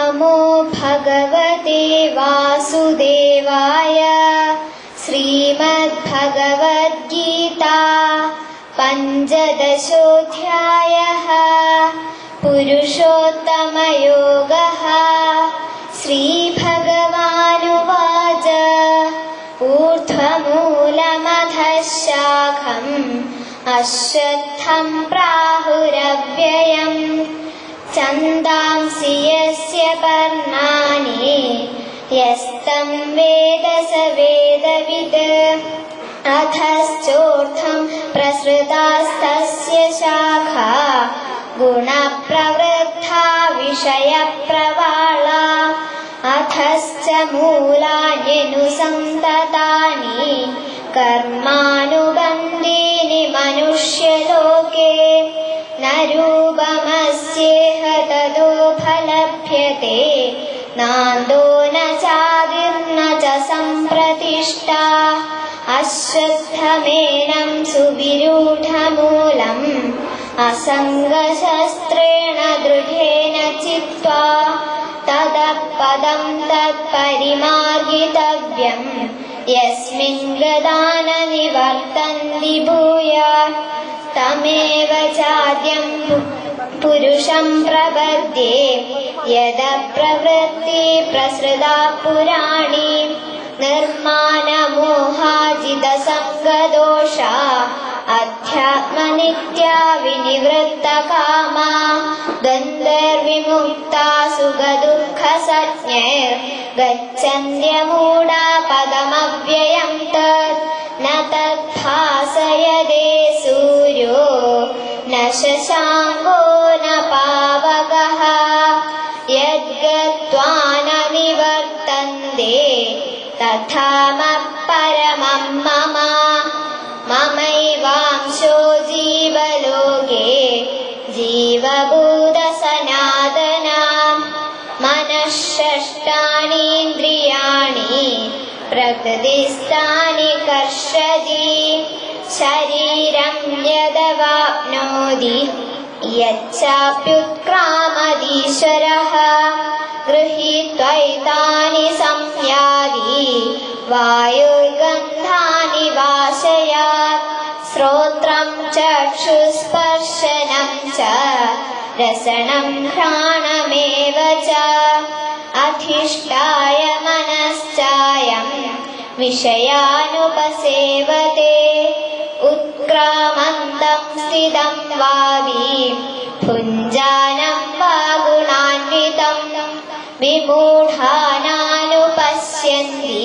नमो भगवते वासुदेवाय। श्रीमद्भगवद्गीता पञ्चदशोऽध्यायः। पुरुषोत्तमयोगः। श्रीभगवानुवाच ऊर्ध्वमूलमधः शाखम् अश्वत्थं प्राहुरव्ययम् छन्दांसि यस्य पर्णानि यस्तं वेद स वेदवित्। अधश्चोर्ध्वं प्रसृतास्तस्य शाखा गुणप्रवृद्धा विषयप्रवाला। अधश्च मूलान्यनुसन्ततानि कर्मानुबन्धीनि मनुष्यलोके। न रूपमस्येह तदोपलभ्यते नान्दो न चादिर्न च सम्प्रतिष्ठा। अश्वत्थमेनं सुविरूढमूलम् असङ्गशस्त्रेण दृढेन चित्वा ततः पदं तत्परिमार्गितव्यम् यस्मिन् गता न निवर्तन्ति भूयात्। तमेव चाद्यं पुरुषं प्रपद्ये यतः प्रवृत्ति प्रसृता पुराणी। निर्माणमोहाजितसङ्गदोषा अध्यात्मनित्या विनिवृत्तकामा। द्वन्द्वैर्विमुक्ता सुखदुःखसञ्ज्ञैर्गच्छन्त्यमूढा पदमव्ययं तत्। न तद्भासयते सूर्यो न शशाङ्को न पावकः यद्गत्वा न निवर्तन्ते तथामपरमं मम। ममैवांशो जीवलोके जीवभूतसनातनम्। मनःषष्ठानीन्द्रियाणि प्रकृतिस्थानि कर्षति। शरीरं यदवाप्नोति यच्चाप्युत्क्रामतीश्वरः। गृहीत्वैतानि संयाति वायुर्गन्धानि वाशयात्। श्रोत्रं चक्षुस्पर्शनं च रसनं घ्राणमेव च। अधिष्ठाय मनश्चायं विषयानुपसेवते। उत्क्रामन्तं स्थितं वापि भुञ्जानं वा गुणान्वितं। विमूढानानुपश्यन्ति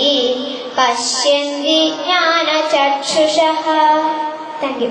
पश्यन्ति ज्ञानचक्षुषः. Thank you.